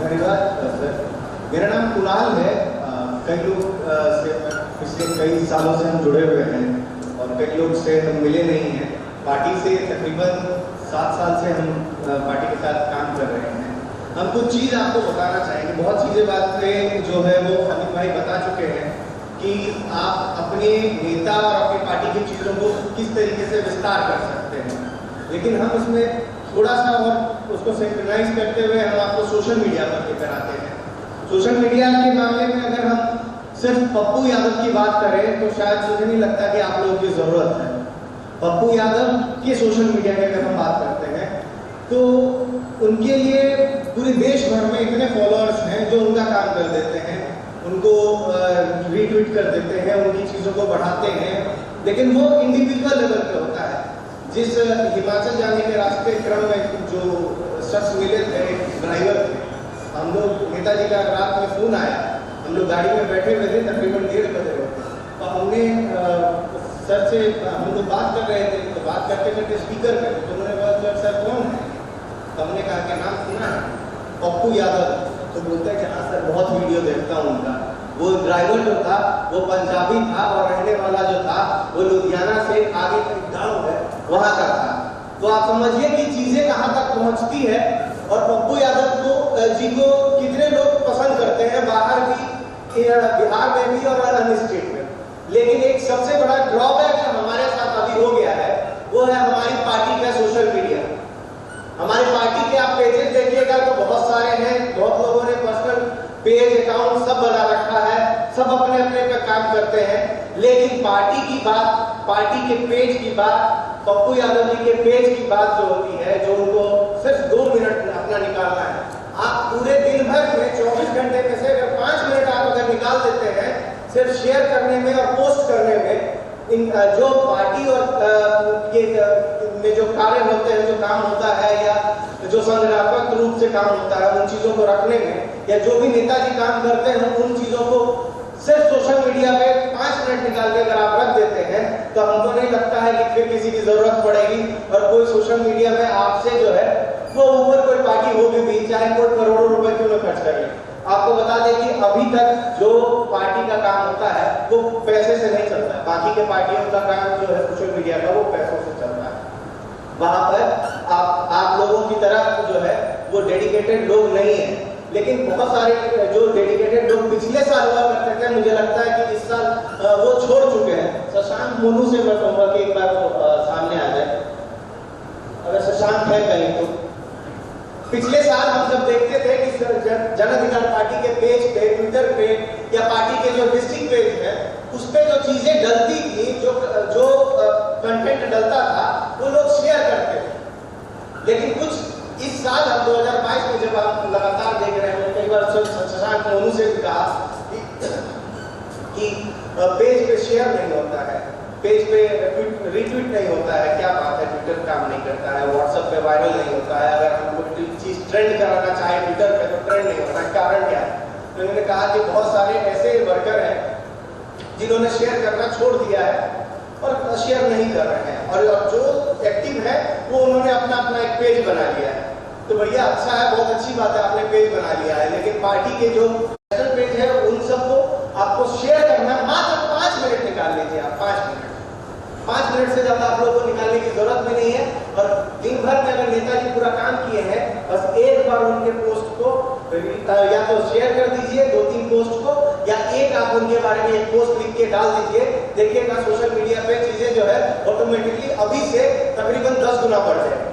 धन्यवाद सर। मेरा नाम कुणाल है। कई लोग से पिछले कई सालों से हम जुड़े हुए हैं और कई लोग से हम मिले नहीं हैं। पार्टी से तकरीबन 7 साल से हम पार्टी के साथ काम कर रहे हैं। हम कुछ चीज़ आपको बताना चाहेंगे। बहुत चीज़ें बातें जो है वो अमित भाई बता चुके हैं कि आप अपने नेता और अपनी पार्टी की चीज़ों को किस तरीके से विस्तार कर सकते हैं, लेकिन हम इसमें थोड़ा सा और उसको सिंक्रोनाइज करते हुए हम आपको सोशल मीडिया पर लेकर आते हैं। सोशल मीडिया के मामले में अगर हम सिर्फ पप्पू यादव की बात करें तो शायद मुझे नहीं लगता कि आप लोगों की ज़रूरत है। पप्पू यादव के सोशल मीडिया की अगर हम बात करते हैं तो उनके लिए पूरे देश भर में इतने फॉलोअर्स हैं जो उनका काम कर देते हैं, उनको रीट्वीट कर देते हैं, उनकी चीज़ों को बढ़ाते हैं, लेकिन वो इंडिविजुअल लेवल पे होता है। जिस हिमाचल जाने के रास्ते क्रम में जो शख्स मिले थे, ड्राइवर थे, हम लोग नेताजी का रात में फ़ोन आया, हम लोग गाड़ी में बैठे हुए थे, तकरीबन 1:30 बजे होते, तो हमने सर से हम लोग बात कर रहे थे, तो बात करते करते स्पीकर पे तो उन्होंने कहा सर कौन है, तो हमने कहा कि नाम सुना है पप्पू यादव। तो बोलते हैं कि हाँ सर बहुत वीडियो देखता हूँ उनका। वो ड्राइवर जो था वो पंजाबी था और रहने वाला जो था वो लुधियाना से आगे का गाँव है वहाँ का था। तो आप समझिए कि चीज़ें कहाँ तक पहुँचती है और पप्पू यादव को जी को कितने लोग पसंद करते हैं बाहर भी, बिहार में भी और अन्य स्टेट में। लेकिन एक सबसे बड़ा ड्रॉबैक जो हमारे साथ अभी हो गया है वो है हमारी पार्टी का सोशल मीडिया। हमारी पार्टी के आप पेजेस देखिएगा तो बहुत सारे हैं, बहुत लोगों ने पर्सनल पेज अकाउंट सब बना रखा है, सब अपने अपने पे काम करते हैं, लेकिन पार्टी की बात, पार्टी के पेज की बात, पप्पू यादव जी के पेज की बात जो होती है, जो उनको सिर्फ 2 मिनट अपना निकालना है। आप पूरे दिन भर में 24 घंटे में से अगर 5 मिनट आप अगर निकाल देते हैं सिर्फ शेयर करने में और पोस्ट करने में, इन जो पार्टी और ये में जो कार्य होते हैं, जो काम होता है या जो संगठनात्मक रूप से काम होता है, उन चीज़ों को रखने में या जो भी नेताजी काम करते हैं उन चीज़ों को सिर्फ सोशल मीडिया पे 5 मिनट निकाल के अगर आप रख देते हैं तो हमको नहीं लगता है कि फिर किसी की जरूरत पड़ेगी और कोई सोशल मीडिया में आपसे जो है वो ऊपर कोई पार्टी होगी भी, चाहे कोई करोड़ों रुपए क्यों न खर्च करे। आपको बता दें कि अभी तक जो पार्टी का काम होता है वो पैसे से नहीं चलता है। बाकी के पार्टियों का काम जो है सोशल मीडिया का वो पैसों से चलता है। वहां पर आप लोगों की तरह जो है वो डेडिकेटेड लोग नहीं है, लेकिन बहुत सारे जो डेडिकेटेड लोग पिछले साल हुआ करते थे, मुझे लगता है कि इस साल वो छोड़ चुके हैं। शशांक मोनू से मैं कहूँगा कि एक बार वो सामने आ जाए, अगर शशांक है कहीं तो। पिछले साल हम जब देखते थे कि जन अधिकार पार्टी के पेज पे, ट्विटर पे या पार्टी के जो डिस्ट्रिक्ट पेज है उस पे जो चीजें डलती थी, जो कंटेंट डलता था वो लोग शेयर करते थे। लेकिन कुछ इस साल हम 2022 में जब हम लगातार देख रहे हैं, कई बार शशांक मोनू से भी कहा कि पेज पे शेयर नहीं होता है, पेज पे रीट्वीट नहीं होता है, क्या बात है, ट्विटर काम नहीं करता है, व्हाट्सएप पे वायरल नहीं होता है, अगर हम कोई चीज ट्रेंड कराना चाहे ट्विटर पे तो ट्रेंड नहीं होता है, कारण क्या है? तो उन्होंने कहा कि बहुत सारे ऐसे वर्कर हैं जिन्होंने शेयर करना छोड़ दिया है और शेयर नहीं कर रहे हैं, और जो एक्टिव है वो उन्होंने अपना अपना एक पेज बना लिया है। तो भैया अच्छा है, बहुत अच्छी बात है, आपने पेज बना लिया है, लेकिन पार्टी के जो नेशनल पेज है उन सबको आपको शेयर करना, मात्र 5 मिनट निकाल लीजिए आप, 5 मिनट से ज्यादा आप लोगों को निकालने की जरूरत भी नहीं है। और दिन भर में अगर नेताजी पूरा काम किए हैं, बस एक बार उनके पोस्ट को या तो शेयर कर दीजिए 2-3 पोस्ट को, या एक आप उनके बारे में एक पोस्ट लिख के डाल दीजिए। देखिएगा सोशल मीडिया पे चीजें जो है ऑटोमेटिकली अभी से तकरीबन 10 गुना बढ़ जाएगी।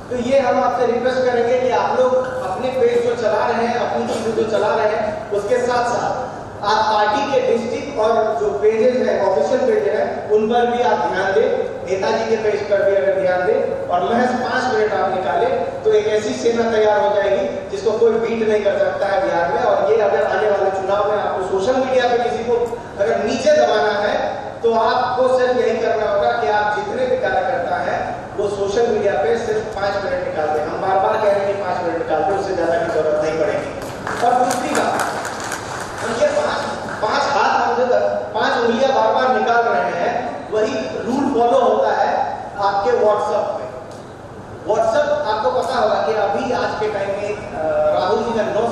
तो ये हम आपसे रिक्वेस्ट करेंगे कि आप लोग अपने पेज जो चला रहे हैं, अपनी चीजें जो चला रहे हैं, उसके साथ साथ आप पार्टी के डिस्ट्रिक्ट और जो पेजेस हैं, ऑफिशियल पेज हैं, उन पर भी आप ध्यान दें, नेताजी के पेज पर भी अगर ध्यान दें और महज 5 मिनट आप निकालें तो एक ऐसी सेना तैयार हो जाएगी जिसको कोई बीट नहीं कर सकता है बिहार में। और ये अगर आने वाले चुनाव में आपको सोशल मीडिया पे किसी को अगर नीचे दबाना है तो आपको सिर्फ यही करना होगा कि आप जितने भी कार्यकर्ता हैं वो सोशल मीडिया पे सिर्फ 5 मिनट निकाल दें। हम बार बार कह रहे हैं कि 5 मिनट निकाल दें, उससे ज्यादा की जरूरत नहीं पड़ेगी। और दूसरी बात, ये 5 हाथ हम जो 5 उंगलियां बार बार निकाल रहे हैं, वही रूल फॉलो होता है आपके व्हाट्सएप पे। व्हाट्सएप आपको पता होगा कि अभी आज के टाइम में राहुल जी का 9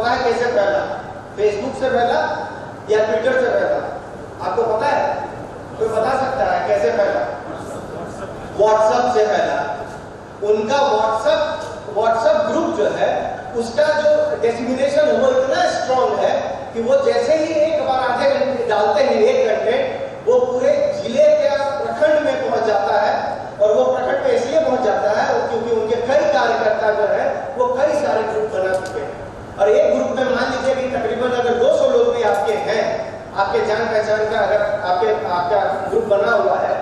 पता है कैसे फैला? फेसबुक से फैला या ट्विटर से फैला? आपको पता है? कोई बता सकता है कैसे फैला? व्हाट्सएप से फैला। उनका व्हाट्सएप ग्रुप जो है उसका जो डिस्क्रिमिनेशन है वो इतना स्ट्रॉन्ग है कि वो जैसे ही एक बार आधे घंटे डालते हैं एक घंटे, वो पूरे जिले के प्रखंड में पहुंच जाता है। और वो प्रखंड में इसलिए पहुंच जाता है क्योंकि उनके कई कार्यकर्ता जो है वो कई सारे ग्रुप बना चुके हैं। और एक ग्रुप में मान लीजिए कि तकरीबन अगर 200 लोग भी आपके हैं, आपके जान पहचान का अगर आपका ग्रुप बना हुआ है,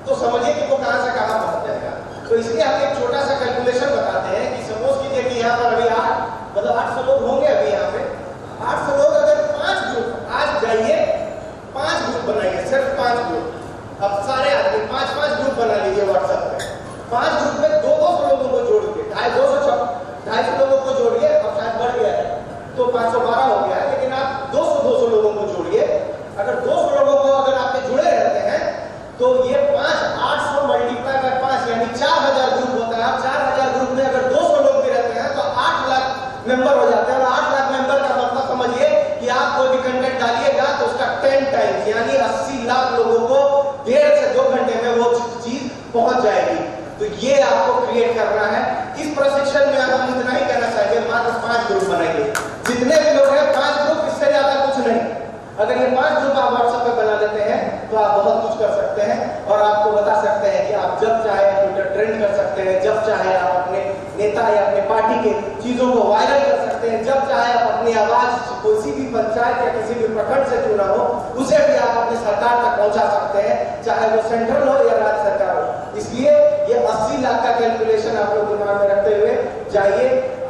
तो समझिए कि वो कहां से कहां पहुंच जाएगा। तो इसलिए हम एक छोटा सा कैलकुलेशन बताते हैं कि सपोज कीजिए कि यहाँ पर अभी 800 लोग होंगे। अभी यहाँ पे 800 लोग, अगर 5 ग्रुप आज जाइए, 5 ग्रुप बनाइए, सिर्फ 5 ग्रुप। अब सारे आदमी 5-5 ग्रुप बना लीजिए व्हाट्सएप पे। 5 ग्रुप में 200 लोगों को जोड़ के 250 लोगों को जोड़िए। अब शायद बढ़ गया है तो 512 हो गया है, लेकिन आप 200 लोगों को जोड़िए। अगर 200 लोगों को अगर आपके जुड़े रहते हैं तो ये 800 मल्टीप्लाई बाय 5 यानी 4000 ग्रुप होता है। अब 4000 ग्रुप में अगर 200 लोग भी रहते हैं तो 8 लाख मेंबर हो जाते हैं। और 8 लाख मेंबर का मतलब समझिए कि आप कोई भी कंटेंट डालिएगा तो उसका 10 टाइम्स यानी 80 लाख लोगों को 1.5 से 2 घंटे में वो चीज पहुंच जाएगी। तो ये आपको क्रिएट करना है। इस प्रशिक्षण में हम इतना ही कहना चाहेंगे, मात्र 5 ग्रुप बनाइए। जितने भी लोग हैं 5 ग्रुप, इससे ज्यादा कुछ नहीं। अगर ये 5 ग्रुप आप व्हाट्सएप पे बना लेते हैं तो आप बहुत कुछ कर सकते हैं। और आपको बता सकते हैं कि आप जब चाहे ट्विटर ट्रेंड कर सकते हैं, जब चाहे आप अपने नेता या अपने पार्टी के चीजों को वायरल कर सकते हैं, जब चाहे आप अपनी आवाज किसी भी पंचायत या किसी भी प्रखंड से चुना हो उसे भी आप अपनी सरकार तक पहुंचा सकते हैं, चाहे वो सेंट्रल हो या राज्य सरकार हो। इसलिए ये 80 लाख का कैलकुलेशन आप लोग दिमाग में रखते हुए जाइए।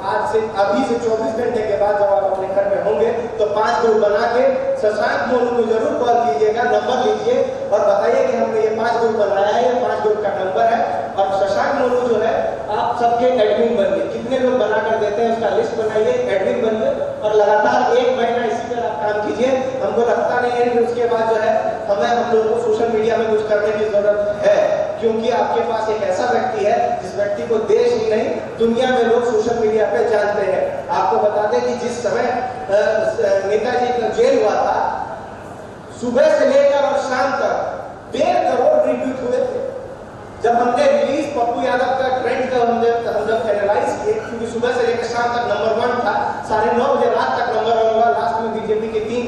आज से अभी से 24 घंटे के बाद जब आप अपने घर में होंगे तो 5 ग्रुप बना के शशांक मोनू को जरूर कॉल कीजिएगा, नंबर लीजिए और बताइए कि हमने ये 5 ग्रुप बनाया है, ये 5 ग्रुप का नंबर है। और शशांक मोनू जो है आप सबके एडमिन बनिए। कितने लोग बना कर देते हैं उसका लिस्ट बनाइए, एडमिन बनिए और लगातार 1 महीना इसी पर आप काम कीजिए। हमको लगता नहीं है कि उसके बाद जो है हम लोगों को सोशल मीडिया में कुछ करने की जरूरत है, क्योंकि आपके पास एक ऐसा व्यक्ति है जिस व्यक्ति को देश ही नहीं दुनिया में लोग सोशल मीडिया पे जानते हैं। आपको बता दें कि जिस समय नेताजी का जेल हुआ था, सुबह से लेकर और शाम तक 1.5 करोड़ रिट्वीट हुए थे। जब हमने रिलीज पप्पू यादव का ट्रेंड का हम जब एनालाइज किए, क्योंकि सुबह से लेकर शाम तक नंबर 1 था, 9:30 बजे रात तक नंबर 1 हुआ। लास्ट में बीजेपी के 3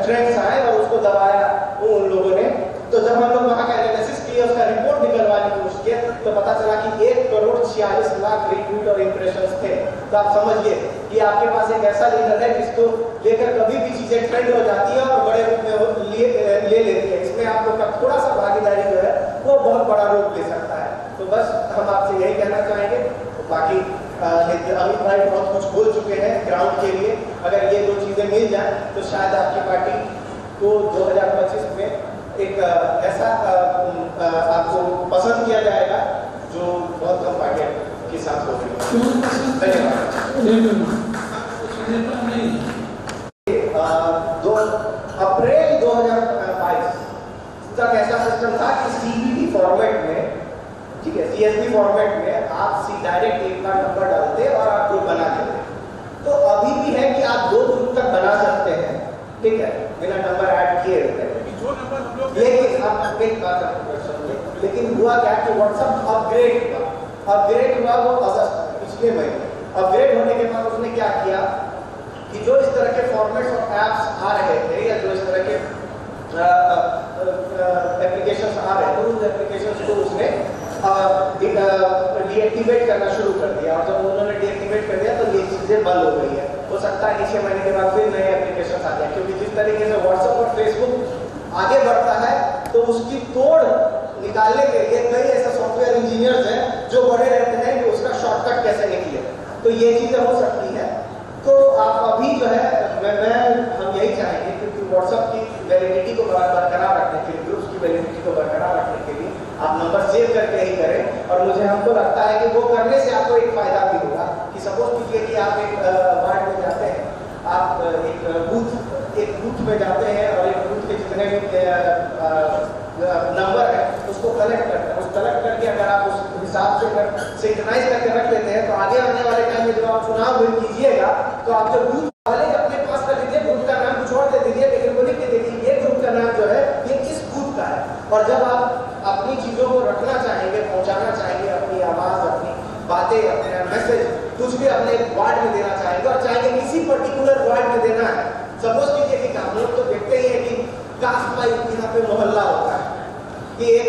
ट्रेंड्स आए और उसको दबाया उन लोगों ने। तो जब हम लोग वहां का एनालिसिस किए, उसका रिपोर्ट निकलवाने की कोशिश किए तो पता चला कि 1 करोड़ 46 लाख रिट्वीट और इंप्रेशंस थे। तो आप समझिए कि आपके पास एक ऐसा लीडर है जिसको लेकर कभी भी चीजें ट्रेंड हो जाती है और बड़े रूप में वो ले लेती है। इसमें आप लोग का थोड़ा सा भागीदारी जो है वो बहुत बड़ा रूप ले सकता है। तो बस हम आपसे यही कहना चाहेंगे। तो बाकी अमित भाई बहुत कुछ बोल चुके हैं ग्राउंड के लिए। अगर ये 2 चीजें मिल जाए तो शायद आपकी पार्टी को 2025 में एक ऐसा आपको पसंद किया जाएगा जो बहुत कम पार्टियों के साथ हो रही है। धन्यवाद। अप्रैल 2022 तक ऐसा सिस्टम था कि सीबीडी फॉर्मेट में, ठीक है, सीएसबी फॉर्मेट में आप डायरेक्ट एक बार नंबर डालते और आप ग्रुप बना देते। तो अभी भी है कि आप 2 ग्रुप तक बना सकते हैं, ठीक है, बिना नंबर ऐड किए रहते हैं। लेकिन आप एक बात समझे, लेकिन हुआ क्या कि व्हाट्सएप अपग्रेड हुआ वो अगस्त पिछले महीने। अपग्रेड होने के बाद उसने क्या किया कि जो इस तरह के फॉर्मेट्स और एप्स आ रहे थे या जो इस तरह के एप्लीकेशंस आ रहे थे उन एप्लीकेशंस को उसने डीएक्टिवेट करना शुरू कर दिया। और जब उन्होंने डीएक्टिवेट कर दिया तो ये चीजें बंद हो गई है। हो सकता है कि 6 महीने के बाद फिर नए एप्लीकेशंस आ जाए, क्योंकि जिस तरीके से व्हाट्सएप और फेसबुक आगे बढ़ता है तो उसकी तोड़ निकालने के लिए कई ऐसे सॉफ्टवेयर इंजीनियर्स हैं जो बड़े रहते हैं कि उसका शॉर्टकट कैसे निकले। तो ये चीजें हो सकती है। तो आप अभी जो है हम यही चाहेंगे, क्योंकि व्हाट्सएप की वैलिडिटी को बरकरार रखने के लिए, ग्रुप्स की वैलिडिटी को बरकरार रखने के लिए आप नंबर सेव करके ही करें। और मुझे हमको लगता है कि वो करने से आपको एक फायदा भी होगा कि सपोज कीजिए कि आप एक वार्ड में जाते हैं, आप एक बूथ में जाते हैं और एक बूथ के जितने भी नंबर है उसको कलेक्ट करते हैं। उस कलेक्ट करके अगर आप उस हिसाब से सिंक्रोनाइज करके रख लेते हैं, तो आगे आने वाले टाइम में जब आप चुनाव विन कीजिएगा तो आप जो बूथ वाले अपने पास कर लीजिए, ग्रुप का नाम कुछ और दे दीजिए, लेकिन वो लिख के देखिए ये ग्रुप का नाम जो है ये किस बूथ का है। और जब आप अपनी चीजों को रखना चाहेंगे, पहुंचाना चाहेंगे, अपनी आवाज, अपनी बातें, अपने मैसेज कुछ भी अपने वार्ड में देना चाहेंगे और चाहेंगे किसी पर्टिकुलर वार्ड में देना है, सपोज कीजिए कि हम लोग तो देखते ही है कि कास्ट वाइज यहाँ पे मोहल्ला होता है कि एक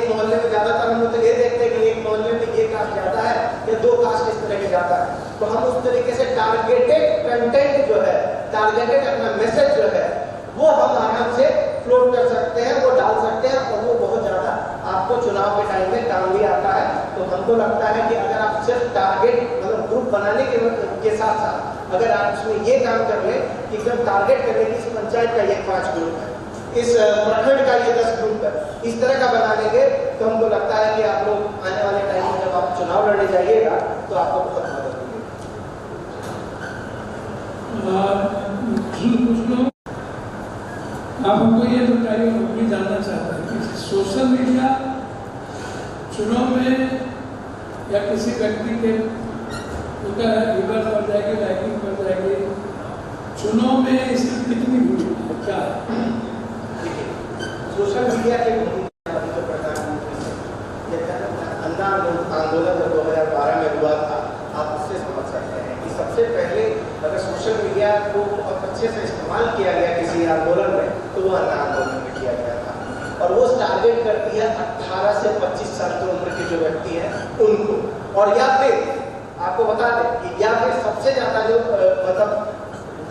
मोहल्ले में ज्यादातर हम लोग तो ये देखते हैं कि एक मोहल्ले में ये कास्ट ज्यादा है या दो कास्ट इस तरह के ज्यादा है, तो हम उस तरीके से टारगेटेड कंटेंट जो है, टारगेटेड अपना मैसेज जो है वो हम आराम से फ्लोट कर सकते हैं, वो डाल सकते हैं और वो बहुत ज्यादा आपको चुनाव के टाइम में काम भी आता है। तो हमको लगता है कि अगर आप सिर्फ टारगेट मतलब ग्रुप बनाने के साथ साथ अगर आप उसमें ये काम कर ले कि एकदम टारगेट करने की इस पंचायत का ये 5 ग्रुप है, इस प्रखंड का ये 10 ग्रुप है, इस तरह का बना लेंगे तो हमको लगता है कि आप लोग आने वाले टाइम में जब आप चुनाव लड़ने जाइएगा तो आपको बहुत मदद मिलेगी। आप हमको ये बताइए, हम भी जानना चाहते हैं कि सोशल मीडिया चुनाव में या किसी व्यक्ति के उनका रिवर्स कर जाएगी, लाइकिंग कर जाएगी, चुनाव में इसकी कितनी भूमिका क्या है? सोशल मीडिया के जो प्रधानमंत्री अन्ना आंदोलन जो 2012 में हुआ था, आप उससे समझ सकते हैं कि सबसे पहले अगर सोशल मीडिया को बहुत अच्छे से इस्तेमाल किया गया किसी आंदोलन में तो वो अन्ना आंदोलन में किया गया था, और वो टारगेट करती है 18 से 25 साल की उम्र के जो व्यक्ति हैं उनको, और या फिर आपको बता दें कि या फिर सबसे ज्यादा जो मतलब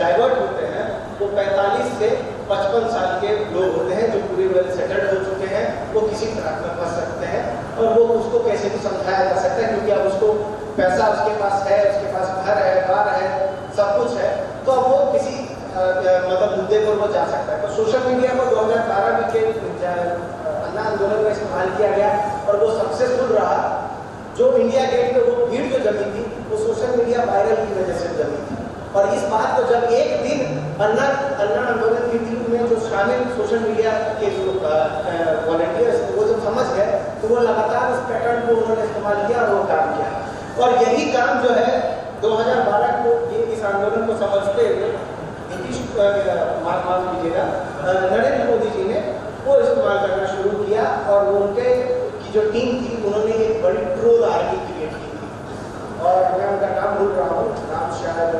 डाइवर्ट होते हैं वो 45 से 55 साल के लोग होते हैं जो पूरी वेल सेटल्ड हो चुके हैं, वो किसी तरह में फंस सकते हैं और वो उसको कैसे भी समझाया जा सकता है क्योंकि अब उसको पैसा उसके पास है, उसके पास घर है, कार है, सब कुछ है, तो अब वो किसी मतलब मुद्दे पर वो जा सकता है। तो सोशल मीडिया को 2012 में के अन्ना आंदोलन में इस्तेमाल किया गया और वो सक्सेसफुल रहा। जो इंडिया गेट पे वो भीड़ जो जमी थी वो सोशल मीडिया वायरल की वजह से जमी थी, और इस बात को जब एक दिन अन्ना आंदोलन की टीम में जो शामिल सोशल मीडिया के जो वॉलंटियर्स वो जब समझ गए तो वो लगातार उस पैटर्न को उन्होंने इस्तेमाल किया और वो काम किया, और यही काम जो है 2012 को ये इस आंदोलन को समझते हुए माफ कीजिएगा नरेंद्र मोदी जी ने वो इस्तेमाल करना शुरू किया, और उनके की जो टीम थी उन्होंने एक बड़ी ट्रोल आर्मी क्रिएट की थी, और मैं उनका नाम भूल रहा हूँ, नाम शायद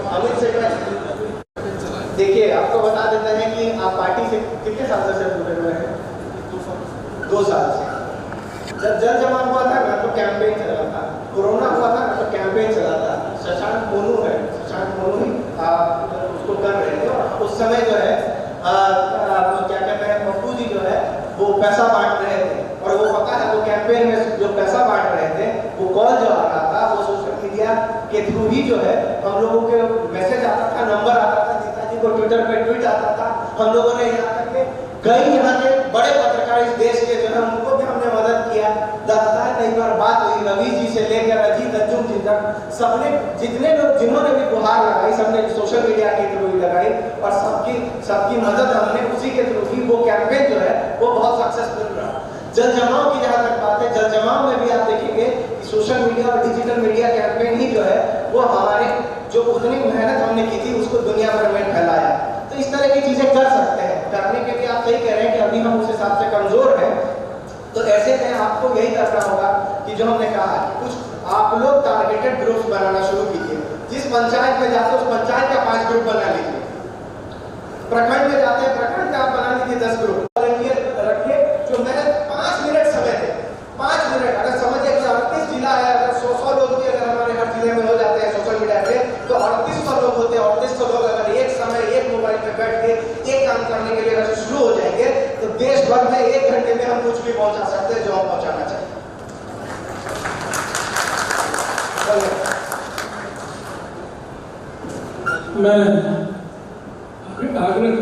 अमित से। देखिए आपको बता देते हैं कि आप पार्टी से कितने साल से जुड़े हुए हैं? 2 साल से। जब जल जमाव हुआ था ना तो कैंपेन चला था, कोरोना हुआ था ना तो कैंपेन चला था, शशांक मोनू ही उसको कर रहे थे, और उस समय जो है क्या कहते हैं पप्पू जी जो है वो पैसा बांट रहे थे, और वो पता है वो कैंपेन में जो पैसा बांट रहे थे वो कॉल जो आ रहा था वो सोशल मीडिया के थ्रू ही जो है हम लोगों के मैसेज आता था, नंबर आता था, नेताजी को ट्विटर पे ट्वीट आता था, हम लोगों ने यहाँ तक के कई यहाँ के बड़े पत्रकार इस देश के जो है उनको भी हमने मदद किया। लगातार कई बार बात हुई रवि जी से लेकर अजीत अंजुम जी तक, सबने जितने लोग जिन्होंने भी गुहार लगाई सबने सोशल मीडिया के थ्रू ही लगाई, और सबकी मदद हमने उसी के थ्रू की। वो कैंपेन जो है वो बहुत सक्सेसफुल रहा। जल जमाव की जहाँ तक बात है, जल जमाव में भी आप देखेंगे कि सोशल मीडिया और डिजिटल मीडिया कैंपेन ही जो है वो हमारे जो उतनी मेहनत हमने की थी उसको दुनिया भर में फैलाया। तो इस तरह की चीजें कर सकते हैं, करने के लिए आप सही कह रहे हैं कि अभी हम उस हिसाब से कमजोर हैं, तो ऐसे में आपको यही करना होगा कि जो हमने कहा कि कुछ आप लोग टारगेटेड ग्रुप्स बनाना शुरू कीजिए। जिस पंचायत में जाते हैं उस पंचायत का 5 ग्रुप बना लीजिए, प्रखंड में जाते हैं प्रखंड का आप बना लीजिए 10 ग्रुप वॉलंटियर रखिए। जो मैंने 5 मिनट समय थे, 5 मिनट अगर समझिए कि 38 जिला है, अगर 100 लोग भी अगर हमारे हर जिले में हो जाते हैं सोशल मीडिया पे तो 3800 लोग होते हैं। 3800 लोग अगर एक समय एक मोबाइल पे बैठ के एक काम करने के लिए अगर शुरू हो जाएंगे तो देश भर में 1 घंटे में हम कुछ भी पहुंचा सकते हैं जो हम पहुंचाना चाहिए। मैं आग्रह